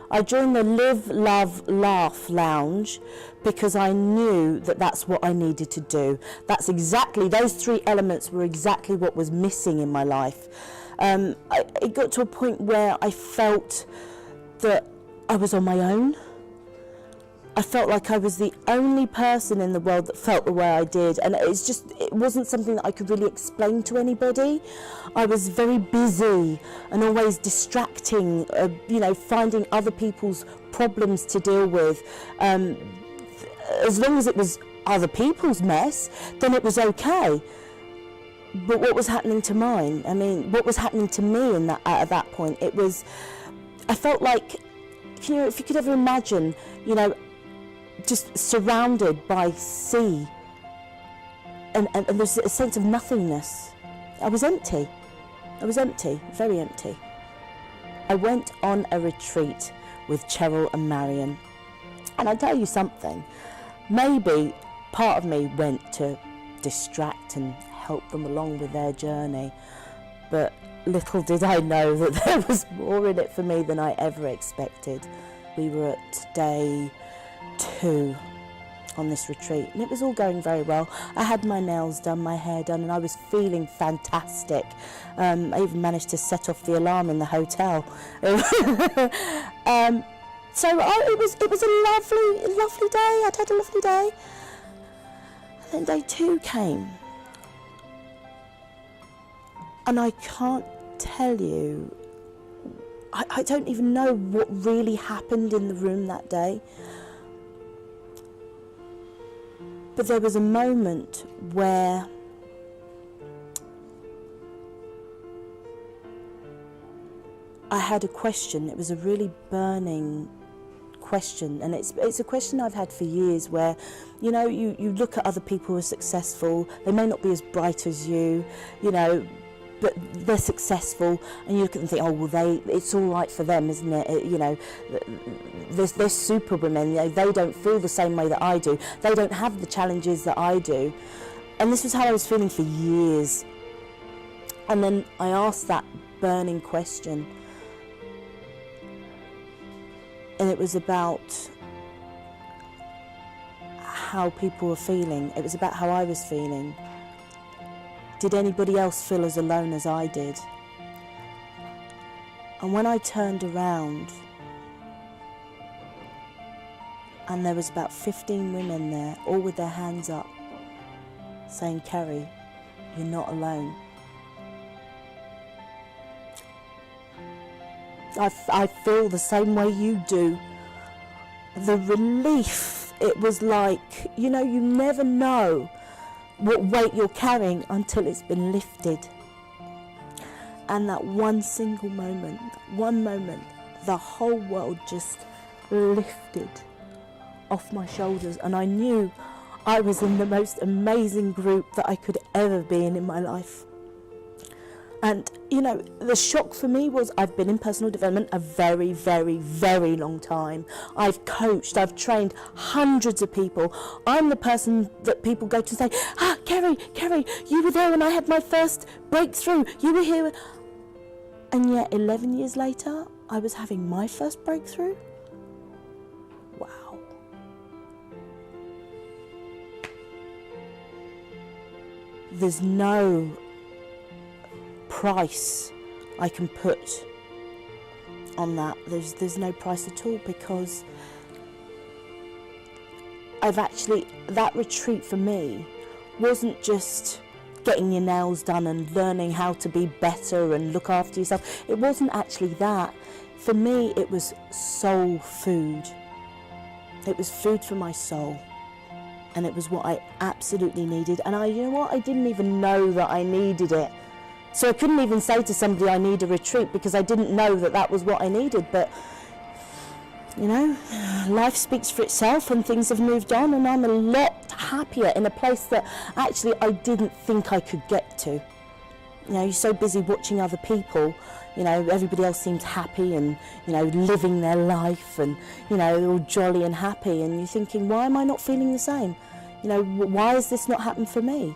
I joined the Live, Love, Laugh lounge because I knew that that's what I needed to do. That's exactly, those three elements were exactly what was missing in my life. It got to a point where I felt that I was on my own. I felt like I was the only person in the world that felt the way I did, and it wasn't something that I could really explain to anybody. I was very busy and always distracting, finding other people's problems to deal with. As long as it was other people's mess, then it was okay. But what was happening to mine? I mean, what was happening to me at that point? I felt like, if you could ever imagine, just surrounded by sea, and there's a sense of nothingness. I was empty, very empty. I went on a retreat with Cheryl and Marion, and I'll tell you something, maybe part of me went to distract and help them along with their journey, but little did I know that there was more in it for me than I ever expected. We were at day 2 on this retreat, and it was all going very well. I had my nails done, my hair done, and I was feeling fantastic. I even managed to set off the alarm in the hotel. So it was a lovely day. I'd had a lovely day. And then day 2 came, and I can't tell you, I don't even know what really happened in the room that day. But there was a moment where I had a question. It was a really burning question, and it's a question I've had for years, where you look at other people who are successful. They may not be as bright as you, but they're successful, and you look at them and think, oh well, it's all right for them, isn't it? They're superwomen. They don't feel the same way that I do. They don't have the challenges that I do. And this was how I was feeling for years. And then I asked that burning question, and it was about how people were feeling. It was about how I was feeling. Did anybody else feel as alone as I did? And when I turned around, and there was about 15 women there, all with their hands up, saying, Kerry, you're not alone. I feel the same way you do. The relief, it was like, you never know what weight you're carrying until it's been lifted. And that one single moment, the whole world just lifted off my shoulders, and I knew I was in the most amazing group that I could ever be in my life. And the shock for me was, I've been in personal development a very, very, very long time. I've coached, I've trained hundreds of people. I'm the person that people go to say, Kerry, you were there when I had my first breakthrough. You were here. And yet 11 years later, I was having my first breakthrough. Wow. There's no price I can put on that. There's no price at all, because that retreat for me wasn't just getting your nails done and learning how to be better and look after yourself. It wasn't actually that. For me, it was soul food. It was food for my soul, and it was what I absolutely needed. And I didn't even know that I needed it. So I couldn't even say to somebody I need a retreat, because I didn't know that was what I needed. But, life speaks for itself, and things have moved on, and I'm a lot happier in a place that actually I didn't think I could get to. You're so busy watching other people, everybody else seems happy and, living their life, and, they're all jolly and happy, and you're thinking, why am I not feeling the same? Why has this not happened for me?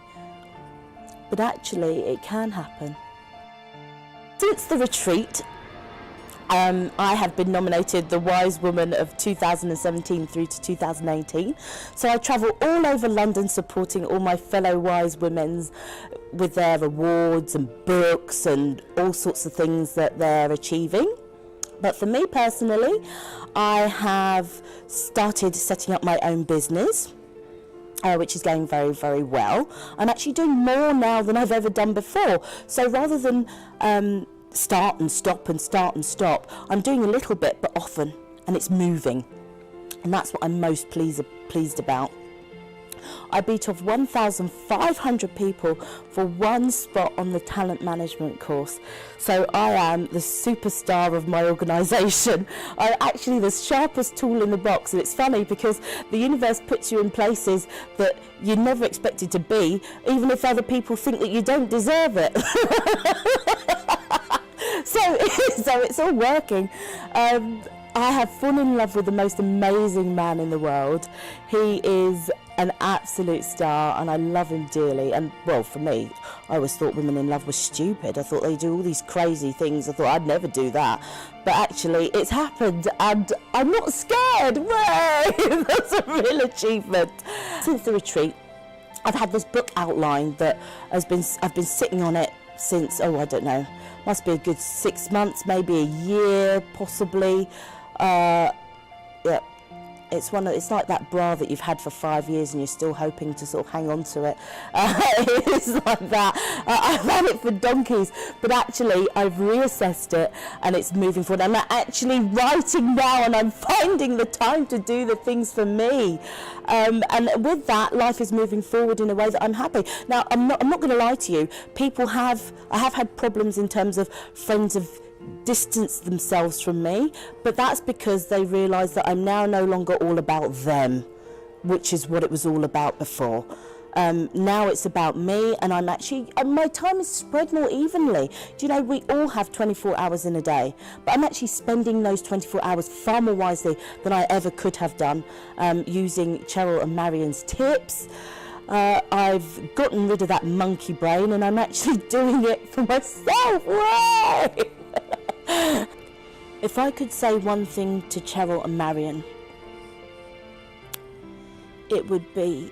But actually, it can happen. Since the retreat, I have been nominated the Wise Woman of 2017 through to 2018. So I travel all over London supporting all my fellow wise women with their awards and books and all sorts of things that they're achieving. But for me personally, I have started setting up my own business, which is going very, very well. I'm actually doing more now than I've ever done before. So rather than start and stop and start and stop, I'm doing a little bit but often, and it's moving, and that's what I'm most pleased about. I beat off 1,500 people for one spot on the talent management course. So I am the superstar of my organisation. I'm actually the sharpest tool in the box, and it's funny because the universe puts you in places that you never expected to be, even if other people think that you don't deserve it. So it's all working. I have fallen in love with the most amazing man in the world. He is an absolute star and I love him dearly. And well, for me, I always thought women in love were stupid. I thought they do all these crazy things. I thought I'd never do that. But actually it's happened and I'm not scared. Way! That's a real achievement. Since the retreat, I've had this book outlined that I've been sitting on it since, I don't know, must be a good 6 months, maybe a year, possibly. Yeah, it's like that bra that you've had for 5 years and you're still hoping to sort of hang on to it. It's like that. I've had it for donkeys, but actually I've reassessed it and it's moving forward. I'm actually writing now and I'm finding the time to do the things for me. And with that, life is moving forward in a way that I'm happy. Now, I'm not going to lie to you. I have had problems in terms of friends have distanced themselves from me, but that's because they realise that I'm now no longer all about them, which is what it was all about before. Now it's about me, and I'm actually, my time is spread more evenly. Do you know, we all have 24 hours in a day, but I'm actually spending those 24 hours far more wisely than I ever could have done, using Cheryl and Marion's tips. I've gotten rid of that monkey brain and I'm actually doing it for myself. Way! If I could say one thing to Cheryl and Marion, it would be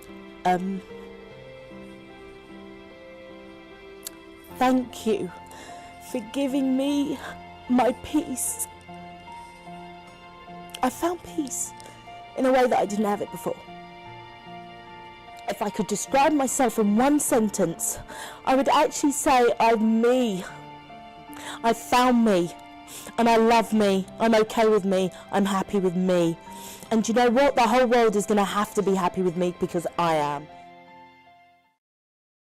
thank you for giving me my peace. I found peace in a way that I didn't have it before. If I could describe myself in one sentence, I would actually say I'm me. I found me, and I love me. I'm okay with me. I'm happy with me. And you know what? The whole world is going to have to be happy with me because I am.